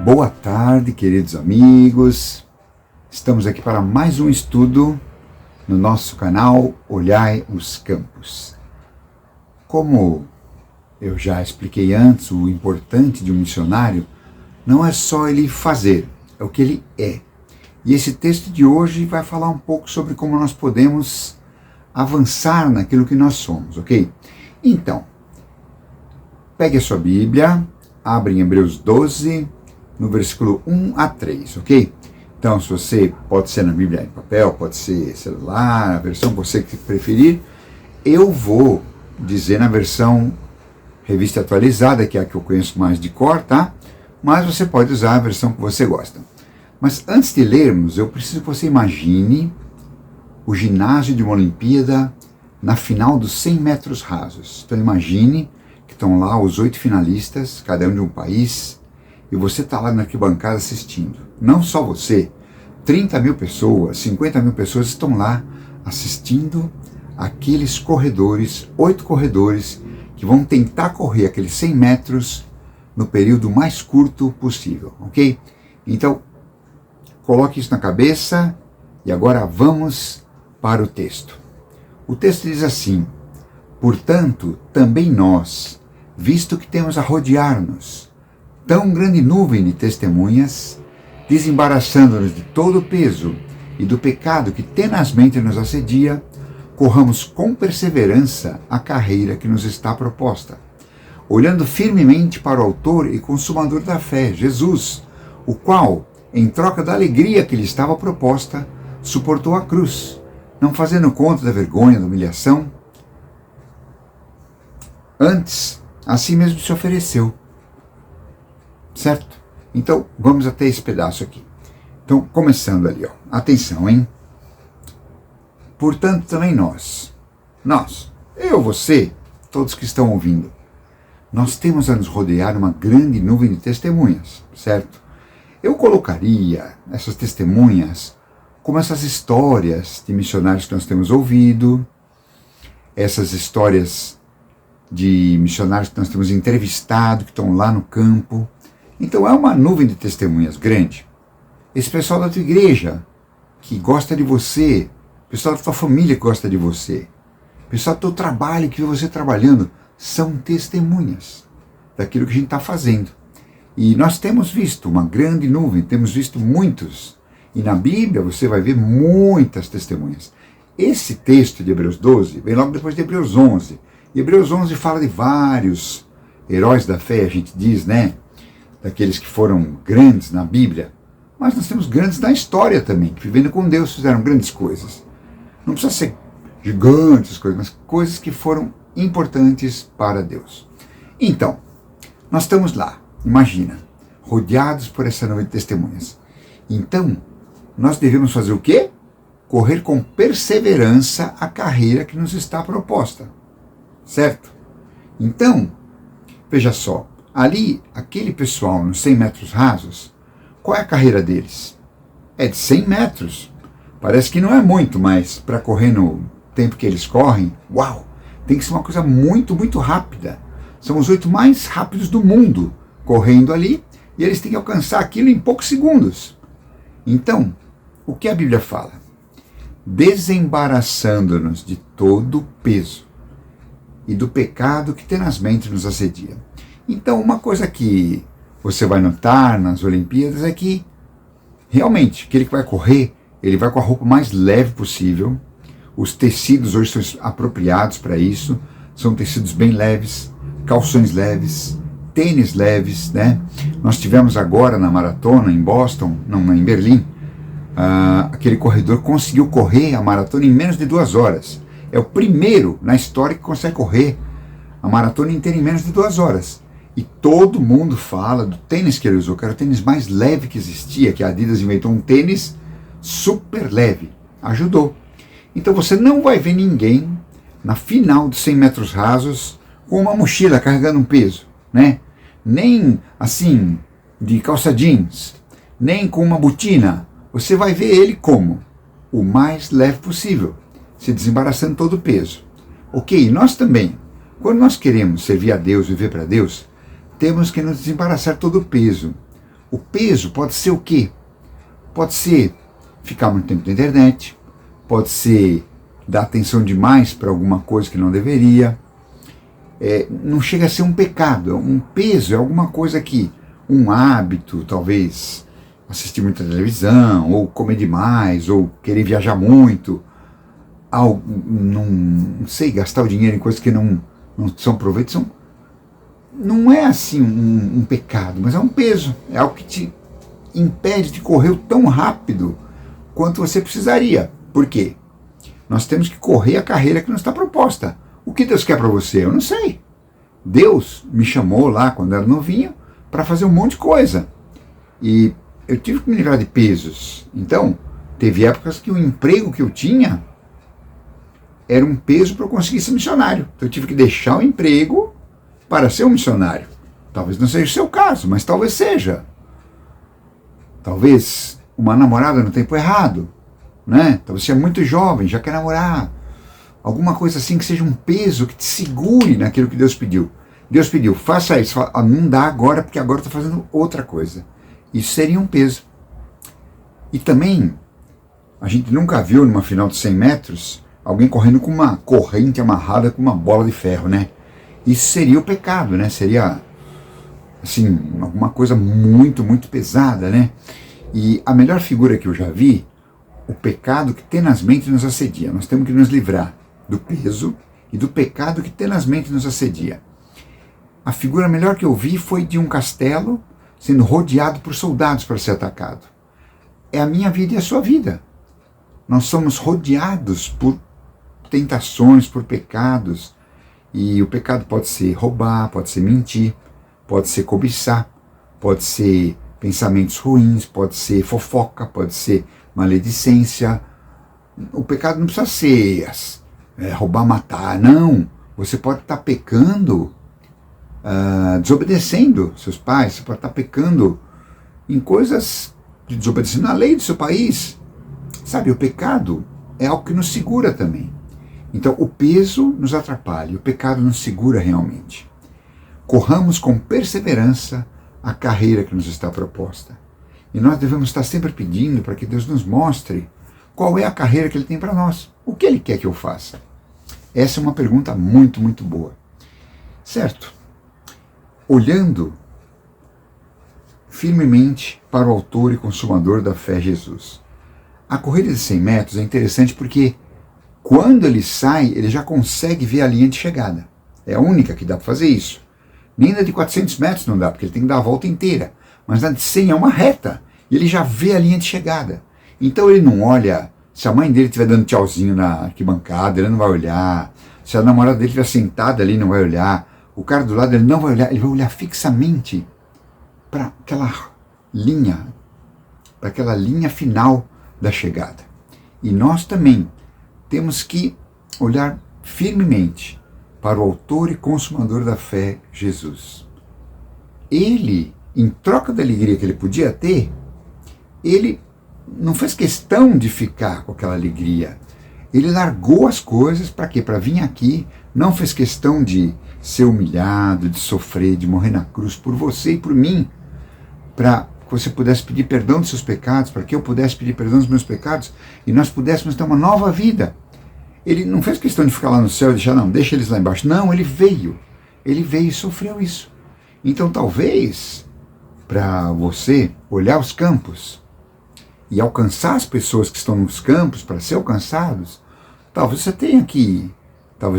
Boa tarde, queridos amigos. Estamos aqui para mais um estudo no nosso canal Olhai os Campos. Como eu já expliquei antes, o importante de um missionário não é só ele fazer, é o que ele é. E esse texto de hoje vai falar um pouco sobre como nós podemos avançar naquilo que nós somos, ok? Então, pegue a sua Bíblia, abre em Hebreus 12, no versículo 1 a 3, ok? Então, se você, pode ser na Bíblia em papel, pode ser celular, a versão que você preferir, eu vou dizer na versão revista atualizada, que é a que eu conheço mais de cor, tá? Mas você pode usar a versão que você gosta. Mas antes de lermos, eu preciso que você imagine o ginásio de uma Olimpíada na final dos 100 metros rasos. Então imagine que estão lá os 8 finalistas, cada um de um país, e você está lá na arquibancada assistindo. Não só você, 30 mil pessoas, 50 mil pessoas estão lá assistindo aqueles corredores, 8 corredores, que vão tentar correr aqueles 100 metros no período mais curto possível, ok? Então, coloque isso na cabeça e agora vamos para o texto. O texto diz assim: portanto, também nós, visto que temos a rodear-nos tão grande nuvem de testemunhas, desembaraçando-nos de todo o peso e do pecado que tenazmente nos assedia, corramos com perseverança a carreira que nos está proposta, olhando firmemente para o autor e consumador da fé, Jesus, o qual, em troca da alegria que lhe estava proposta, suportou a cruz, não fazendo conta da vergonha, da humilhação. Antes, a si mesmo se ofereceu. Certo? Então, vamos até esse pedaço aqui. Então, começando ali, ó. Atenção, hein? Portanto, também nós, eu, você, todos que estão ouvindo, nós temos a nos rodear uma grande nuvem de testemunhas, certo? Eu colocaria essas testemunhas como essas histórias de missionários que nós temos ouvido, essas histórias de missionários que nós temos entrevistado, que estão lá no campo. Então é uma nuvem de testemunhas grande. Esse pessoal da tua igreja, que gosta de você, pessoal da tua família que gosta de você, pessoal do teu trabalho, que vê você trabalhando, são testemunhas daquilo que a gente está fazendo. E nós temos visto uma grande nuvem, temos visto muitos. E na Bíblia você vai ver muitas testemunhas. Esse texto de Hebreus 12 vem logo depois de Hebreus 11. E Hebreus 11 fala de vários heróis da fé, a gente diz, né? Daqueles que foram grandes na Bíblia. Mas nós temos grandes na história também, que vivendo com Deus fizeram grandes coisas. Não precisa ser gigantes coisas, mas coisas que foram importantes para Deus. Então, nós estamos lá, imagina, rodeados por essa nuvem de testemunhas. Então, nós devemos fazer o quê? Correr com perseverança a carreira que nos está proposta. Certo? Então, veja só, ali, aquele pessoal nos 100 metros rasos, qual é a carreira deles? É de 100 metros. Parece que não é muito, mas para correr no tempo que eles correm, uau, tem que ser uma coisa muito, muito rápida. São os 8 mais rápidos do mundo correndo ali, e eles têm que alcançar aquilo em poucos segundos. Então, o que a Bíblia fala? Desembaraçando-nos de todo o peso e do pecado que tenazmente nos assedia. Então, uma coisa que você vai notar nas Olimpíadas é que, realmente, aquele que vai correr, ele vai com a roupa mais leve possível. Os tecidos hoje são apropriados para isso, são tecidos bem leves, calções leves, tênis leves, né? Nós tivemos agora na maratona em Boston, não, em Berlim, aquele corredor conseguiu correr a maratona em menos de 2 horas. É o primeiro na história que consegue correr a maratona inteira em menos de 2 horas. E todo mundo fala do tênis que ele usou, que era o tênis mais leve que existia, que a Adidas inventou um tênis super leve. Ajudou. Então você não vai ver ninguém na final dos 100 metros rasos com uma mochila carregando um peso, né? Nem assim, de calça jeans, nem com uma botina. Você vai ver ele como o mais leve possível, se desembaraçando todo o peso. Ok, nós também, quando nós queremos servir a Deus, viver para Deus, temos que nos desembaraçar todo o peso. O peso pode ser o quê? Pode ser ficar muito tempo na internet, pode ser dar atenção demais para alguma coisa que não deveria. Não chega a ser um pecado, um peso, é alguma coisa que, um hábito, talvez assistir muita televisão, ou comer demais, ou querer viajar muito, não sei, gastar o dinheiro em coisas que não são proveito, não é assim um pecado, mas é um peso, é algo que te impede de correr tão rápido quanto você precisaria. Por quê? Nós temos que correr a carreira que nos está proposta. O que Deus quer para você? Eu não sei. Deus me chamou lá, quando era novinho, para fazer um monte de coisa. E eu tive que me livrar de pesos. Então, teve épocas que o emprego que eu tinha era um peso para eu conseguir ser missionário. Então eu tive que deixar o emprego para ser um missionário. Talvez não seja o seu caso, mas talvez seja. Talvez uma namorada no tempo errado, né? Talvez você é muito jovem, já quer namorar. Alguma coisa assim que seja um peso que te segure naquilo que Deus pediu. Deus pediu, faça isso. Fala, não dá agora, porque agora eu estou fazendo outra coisa. Isso seria um peso. E também, a gente nunca viu numa final de 100 metros alguém correndo com uma corrente amarrada com uma bola de ferro, né? Isso seria o pecado, né? Seria, assim, alguma coisa muito, muito pesada, né? E a melhor figura que eu já vi, o pecado que tenazmente nos assedia. Nós temos que nos livrar do peso e do pecado que tenazmente nos assedia. A figura melhor que eu vi foi de um castelo sendo rodeado por soldados para ser atacado. É a minha vida e a sua vida. Nós somos rodeados por tentações, por pecados. E o pecado pode ser roubar, pode ser mentir, pode ser cobiçar, pode ser pensamentos ruins, pode ser fofoca, pode ser maledicência. O pecado não precisa ser roubar, matar, não. Você pode estar pecando, desobedecendo seus pais, você pode estar pecando em coisas, desobedecendo a lei do seu país. Sabe, o pecado é algo que nos segura também. Então o peso nos atrapalha, o pecado nos segura realmente. Corramos com perseverança a carreira que nos está proposta. E nós devemos estar sempre pedindo para que Deus nos mostre qual é a carreira que Ele tem para nós. O que Ele quer que eu faça? Essa é uma pergunta muito, muito boa. Certo? Olhando firmemente para o autor e consumador da fé, Jesus. A corrida de 100 metros é interessante porque quando ele sai, ele já consegue ver a linha de chegada. É a única que dá para fazer isso. Nem na de 400 metros não dá, porque ele tem que dar a volta inteira. Mas na de 100 é uma reta. E ele já vê a linha de chegada. Então ele não olha, se a mãe dele estiver dando tchauzinho na arquibancada, ele não vai olhar. Se a namorada dele estiver sentada ali, não vai olhar. O cara do lado, ele não vai olhar. Ele vai olhar fixamente para aquela linha final da chegada. E nós também temos que olhar firmemente para o autor e consumador da fé, Jesus. Ele, em troca da alegria que ele podia ter, ele não fez questão de ficar com aquela alegria. Ele largou as coisas para quê? Para vir aqui, não fez questão de ser humilhado, de sofrer, de morrer na cruz por você e por mim, para que você pudesse pedir perdão dos seus pecados, para que eu pudesse pedir perdão dos meus pecados e nós pudéssemos ter uma nova vida. Ele não fez questão de ficar lá no céu e deixar, não, deixa eles lá embaixo. Não, ele veio e sofreu isso. Então talvez, para você olhar os campos e alcançar as pessoas que estão nos campos para ser alcançados, talvez você tenha que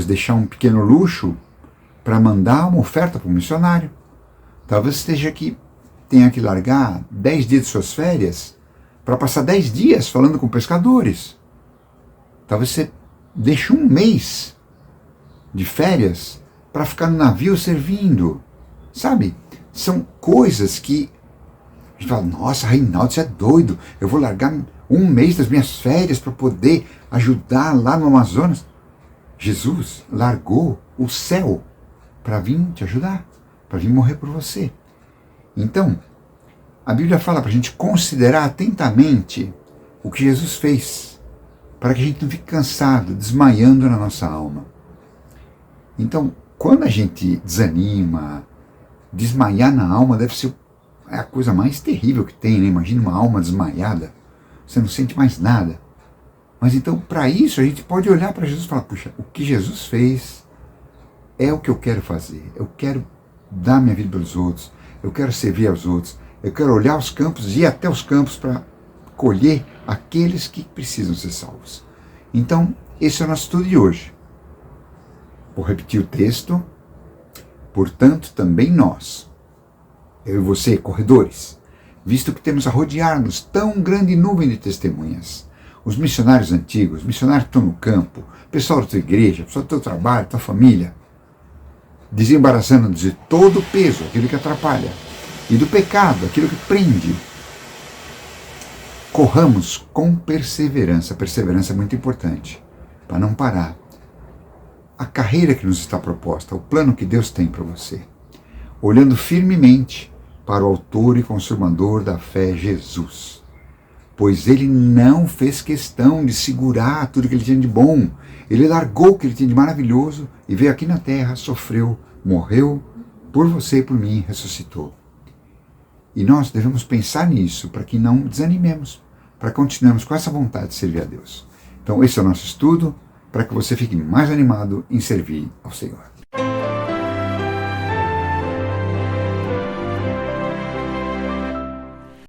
deixar um pequeno luxo para mandar uma oferta para um missionário. Talvez você tenha que largar 10 dias de suas férias para passar 10 dias falando com pescadores. Talvez você deixe um mês de férias para ficar no navio servindo. Sabe? São coisas que a gente fala, nossa, Reinaldo, você é doido. Eu vou largar um mês das minhas férias para poder ajudar lá no Amazonas. Jesus largou o céu para vir te ajudar, para vir morrer por você. Então, a Bíblia fala para a gente considerar atentamente o que Jesus fez, para que a gente não fique cansado, desmaiando na nossa alma. Então, quando a gente desanima, desmaiar na alma deve ser é a coisa mais terrível que tem, né? Imagina uma alma desmaiada, você não sente mais nada. Mas então, para isso, a gente pode olhar para Jesus e falar, puxa, o que Jesus fez é o que eu quero fazer. Eu quero dar minha vida pelos outros, eu quero servir aos outros, eu quero olhar os campos e ir até os campos para colher aqueles que precisam ser salvos. Então, esse é o nosso estudo de hoje. Vou repetir o texto. Portanto, também nós, eu e você, corredores, visto que temos a rodear-nos tão grande nuvem de testemunhas, os missionários antigos, missionários que estão no campo, o pessoal da tua igreja, o pessoal do teu trabalho, tua família, desembaraçando-nos de todo o peso, aquilo que atrapalha, e do pecado, aquilo que prende. Corramos com perseverança. Perseverança é muito importante, para não parar. A carreira que nos está proposta, o plano que Deus tem para você, olhando firmemente para o autor e consumador da fé, Jesus. Pois ele não fez questão de segurar tudo que ele tinha de bom. Ele largou o que ele tinha de maravilhoso e veio aqui na terra, sofreu, morreu por você e por mim, ressuscitou. E nós devemos pensar nisso para que não desanimemos, para continuarmos com essa vontade de servir a Deus. Então esse é o nosso estudo, para que você fique mais animado em servir ao Senhor.